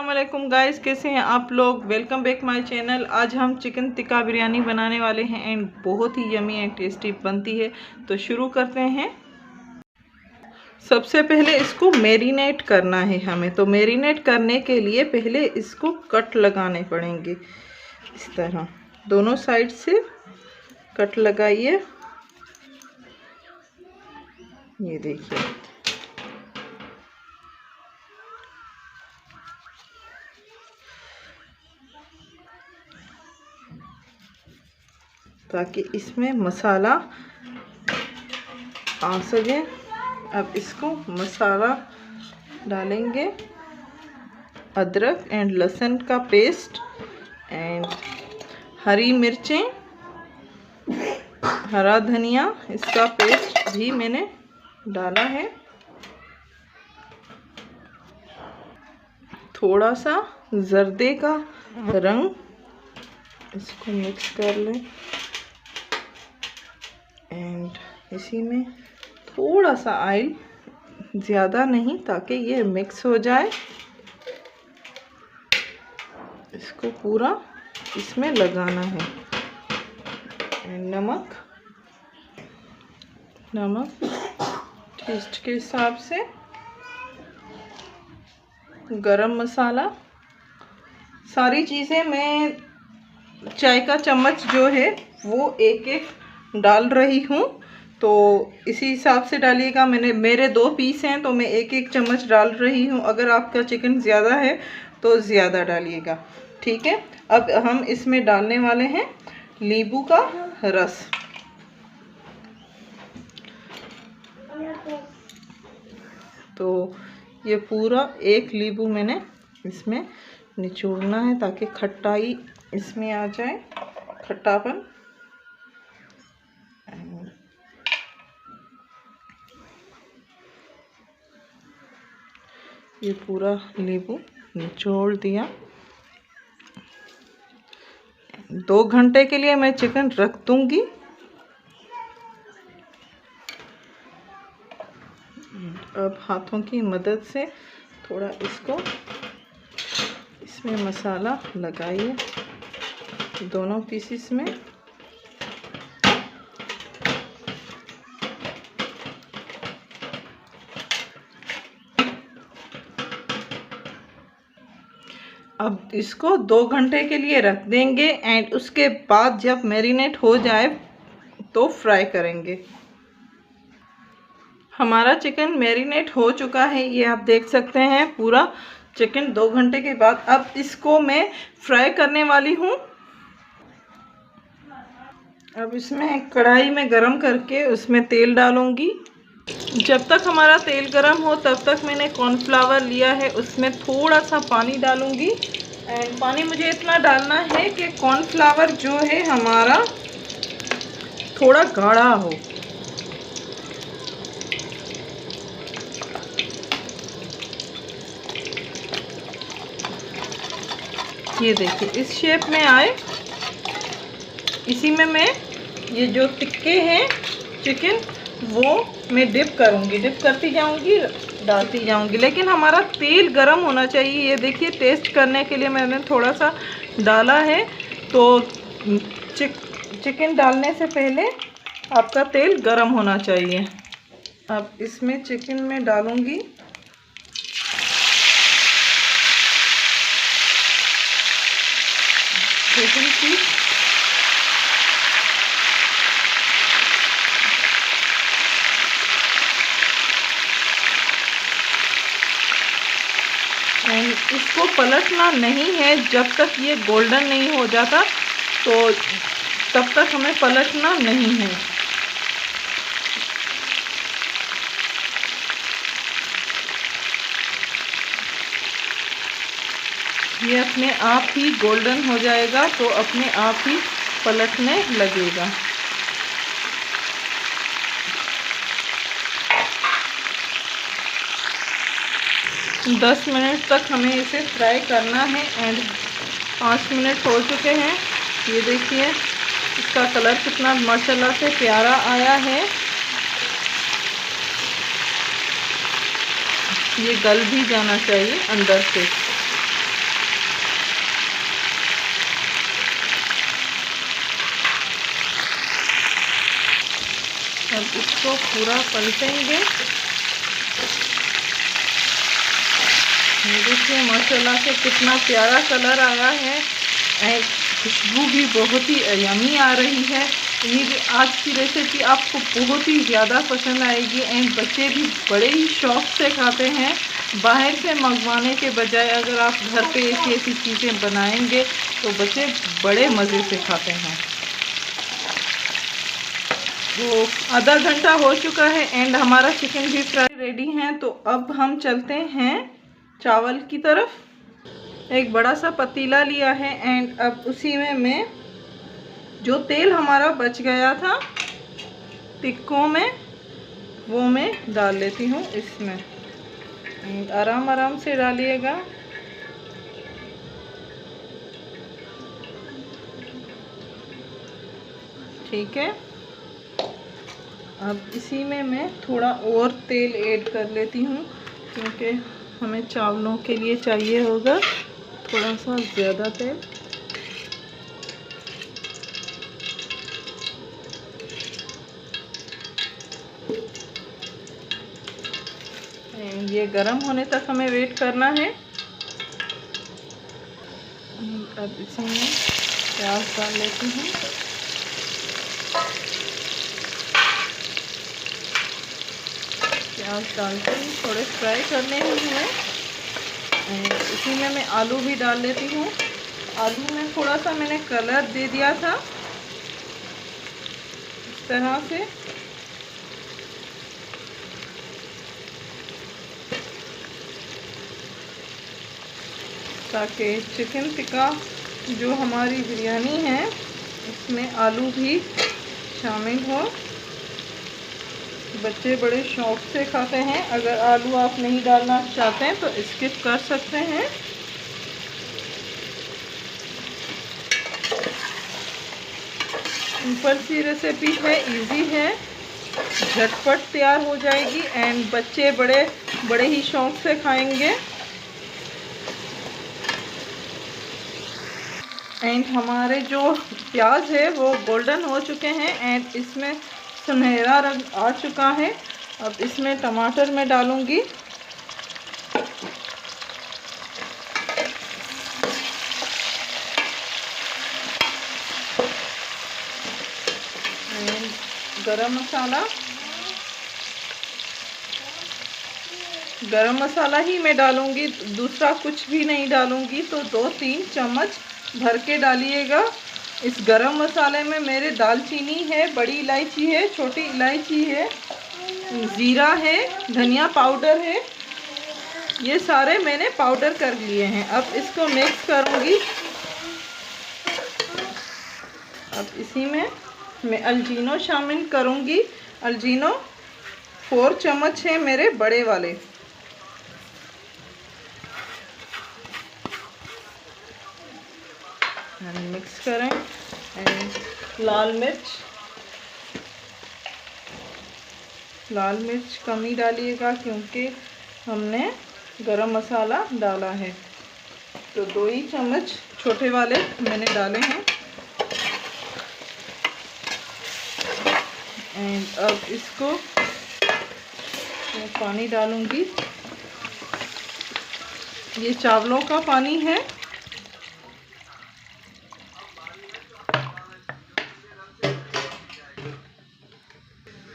वालेकुम गाइस, कैसे हैं आप लोग। Welcome back my channel. आज हम चिकन टिक्का बिरयानी बनाने वाले हैं एंड बहुत ही यमी एंड टेस्टी बनती है। तो शुरू करते हैं। सबसे पहले इसको मैरिनेट करना है हमें। तो मैरिनेट करने के लिए पहले इसको कट लगाने पड़ेंगे। इस तरह दोनों साइड से कट लगाइए। ये देखिए, ताकि इसमें मसाला आ सके। अब इसको मसाला डालेंगे, अदरक एंड लहसुन का पेस्ट एंड हरी मिर्चें, हरा धनिया, इसका पेस्ट भी मैंने डाला है। थोड़ा सा जर्दे का रंग, इसको मिक्स कर लें एंड इसी में थोड़ा सा ऑयल, ज़्यादा नहीं, ताकि ये मिक्स हो जाए। इसको पूरा इसमें लगाना है। नमक टेस्ट के हिसाब से, गरम मसाला, सारी चीज़ें मैं चाय का चम्मच जो है वो एक एक डाल रही हूँ। तो इसी हिसाब से डालिएगा। मेरे 2 पीस हैं तो मैं एक एक चम्मच डाल रही हूँ। अगर आपका चिकन ज़्यादा है तो ज़्यादा डालिएगा, ठीक है। अब हम इसमें डालने वाले हैं नींबू का रस। तो ये पूरा 1 नींबू मैंने इसमें निचोड़ना है ताकि खट्टाई इसमें आ जाए, खट्टापन। ये पूरा नींबू निचोड़ दिया। 2 घंटे के लिए मैं चिकन रख दूंगी। अब हाथों की मदद से थोड़ा इसमें मसाला लगाइए दोनों पीसेस में। अब इसको 2 घंटे के लिए रख देंगे एंड उसके बाद जब मैरिनेट हो जाए तो फ्राई करेंगे। हमारा चिकन मैरिनेट हो चुका है, ये आप देख सकते हैं पूरा चिकन 2 घंटे के बाद। अब इसको मैं फ्राई करने वाली हूँ। अब इसमें कढ़ाई में गरम करके उसमें तेल डालूंगी। जब तक हमारा तेल गरम हो तब तक मैंने कॉर्नफ्लावर लिया है, उसमें थोड़ा सा पानी डालूंगी एंड पानी मुझे इतना डालना है कि कॉर्नफ्लावर जो है हमारा थोड़ा गाढ़ा हो। ये देखिए इस शेप में आए। इसी में मैं ये जो टिक्के हैं चिकन वो मैं डिप करूँगी, डिप करती जाऊँगी, डालती जाऊँगी। लेकिन हमारा तेल गरम होना चाहिए। ये देखिए टेस्ट करने के लिए मैंने थोड़ा सा डाला है। तो चिकन डालने से पहले आपका तेल गरम होना चाहिए। अब इसमें चिकन में डालूँगी चिकन की एंड इसको पलटना नहीं है जब तक ये गोल्डन नहीं हो जाता, तो तब तक हमें पलटना नहीं है। ये अपने आप ही गोल्डन हो जाएगा तो अपने आप ही पलटने लगेगा। दस मिनट तक हमें इसे फ्राई करना है एंड 5 मिनट हो चुके हैं। ये देखिए इसका कलर कितना माशाल्लाह से प्यारा आया है। ये गल भी जाना चाहिए अंदर से। अब इसको पूरा पलटेंगे। ये देखिए माशाल्लाह से कितना प्यारा कलर आया है एंड खुशबू भी बहुत ही यमी आ रही है। उम्मीद आज की रेसिपी आपको बहुत ही ज़्यादा पसंद आएगी एंड बच्चे भी बड़े ही शौक़ से खाते हैं। बाहर से मंगवाने के बजाय अगर आप घर पे ऐसी ऐसी चीज़ें बनाएंगे तो बच्चे बड़े मज़े से खाते हैं। तो आधा घंटा हो चुका है एंड हमारा चिकन भी फ्राई रेडी है। तो अब हम चलते हैं चावल की तरफ। एक बड़ा सा पतीला लिया है एंड अब उसी में मैं जो तेल हमारा बच गया था टिक्कों में वो मैं डाल लेती हूँ इसमें। आराम आराम से डालिएगा। ठीक है, अब इसी में मैं थोड़ा और तेल ऐड कर लेती हूँ क्योंकि हमें चावलों के लिए चाहिए होगा थोड़ा सा ज़्यादा तेल। ये गरम होने तक हमें वेट करना है। अब इसमें प्याज डाल लेती हूँ। प्याज डालकर थोड़े फ्राई करने ही हैं। इसी में मैं आलू भी डाल लेती हूँ। आलू में थोड़ा सा मैंने कलर दे दिया था इस तरह से। ताकि चिकन टिक्का जो हमारी बिरयानी है इसमें आलू भी शामिल हो। बच्चे बड़े शौक़ से खाते हैं। अगर आलू आप नहीं डालना चाहते हैं तो स्किप कर सकते हैं। सिंपल सी रेसिपी है, इजी है, झटपट तैयार हो जाएगी एंड बच्चे बड़े ही शौक़ से खाएंगे। एंड हमारे जो प्याज है वो गोल्डन हो चुके हैं एंड इसमें सुनहरा रंग आ चुका है। अब इसमें टमाटर मैं डालूंगी। गरम मसाला ही मैं डालूंगी, दूसरा कुछ भी नहीं डालूंगी। तो 2-3 चम्मच भर के डालिएगा। इस गरम मसाले में मेरे दालचीनी है, बड़ी इलायची है, छोटी इलायची है, ज़ीरा है, धनिया पाउडर है, ये सारे मैंने पाउडर कर लिए हैं। अब इसको मिक्स करूंगी। अब इसी में मैं अजवाइन शामिल करूंगी। अजवाइन 4 चम्मच है मेरे बड़े वाले। मिक्स करें। एंड लाल मिर्च कम ही डालिएगा क्योंकि हमने गरम मसाला डाला है। तो 2 ही चम्मच छोटे वाले मैंने डाले हैं। एंड अब इसको मैं पानी डालूंगी। ये चावलों का पानी है।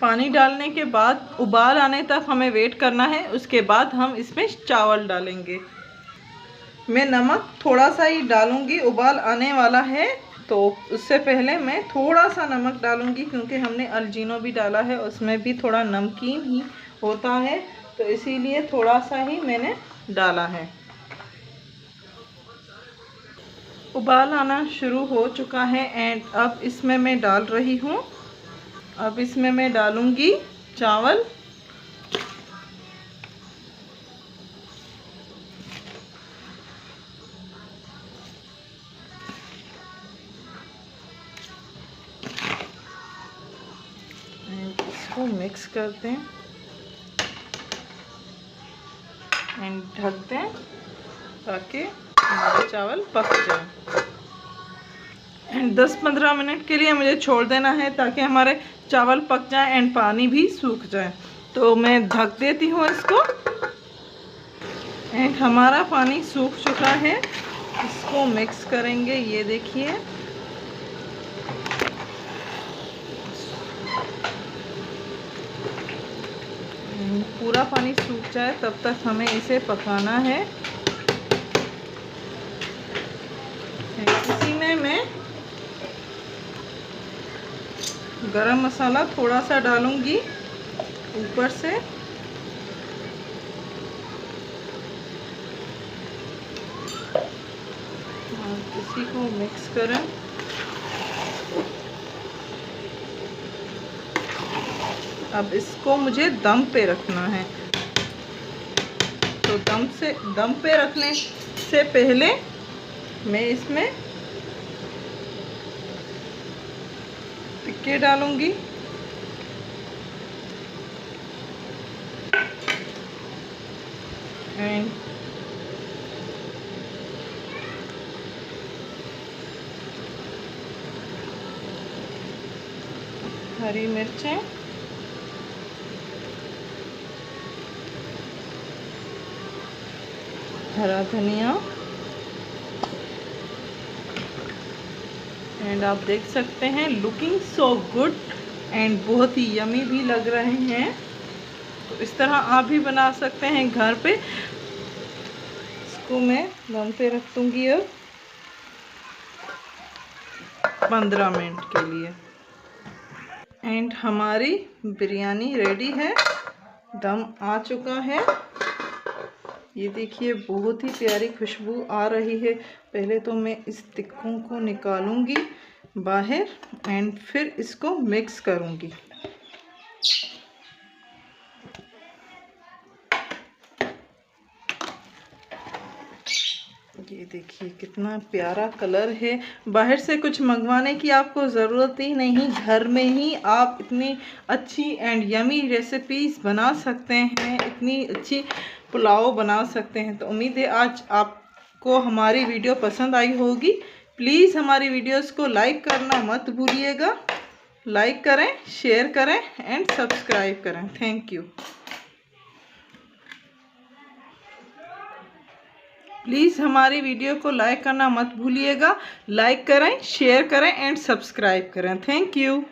पानी डालने के बाद उबाल आने तक हमें वेट करना है। उसके बाद हम इसमें चावल डालेंगे। मैं नमक थोड़ा सा ही डालूंगी, उबाल आने वाला है तो उससे पहले मैं थोड़ा सा नमक डालूंगी क्योंकि हमने अजवाइन भी डाला है, उसमें भी थोड़ा नमकीन ही होता है तो इसीलिए थोड़ा सा ही मैंने डाला है। उबाल आना शुरू हो चुका है एंड अब इसमें मैं डाल रही हूँ। अब इसमें मैं डालूंगी चावल। इसको मिक्स करते हैं एंड ढक दें ताकि हमारे चावल पक जाए। एंड 10-15 मिनट के लिए मुझे छोड़ देना है ताकि हमारे चावल पक जाए एंड पानी भी सूख जाए। तो मैं ढक देती हूँ इसको एंड हमारा पानी सूख चुका है। इसको मिक्स करेंगे, ये देखिए। पूरा पानी सूख जाए तब तक हमें इसे पकाना है। इसी में मैं गरम मसाला थोड़ा सा डालूंगी ऊपर से। और इसी को मिक्स करें। अब इसको मुझे दम पे रखना है। तो दम पे रखने से पहले मैं इसमें टिक्के डालूंगी। एंड हरी मिर्चें, हरा धनिया, एंड आप देख सकते हैं लुकिंग सो गुड एंड बहुत ही यमी भी लग रहे हैं। तो इस तरह आप भी बना सकते हैं घर पे। इसको मैं दम पे रख दूंगी अब 15 मिनट के लिए। एंड हमारी बिरयानी रेडी है, दम आ चुका है। ये देखिए बहुत ही प्यारी खुशबू आ रही है। पहले तो मैं इस टिक्कों को निकालूंगी बाहर एंड फिर इसको मिक्स करूंगी। ये देखिए कितना प्यारा कलर है। बाहर से कुछ मंगवाने की आपको ज़रूरत ही नहीं, घर में ही आप इतनी अच्छी एंड यमी रेसिपीज़ बना सकते हैं, इतनी अच्छी पुलाव बना सकते हैं। तो उम्मीद है आज आपको हमारी वीडियो पसंद आई होगी। प्लीज़ हमारी वीडियोस को लाइक करना मत भूलिएगा। लाइक करें, शेयर करें एंड सब्सक्राइब करें। Thank you. प्लीज़ हमारी वीडियो को लाइक करना मत भूलिएगा। लाइक करें, शेयर करें एंड सब्सक्राइब करें। Thank you.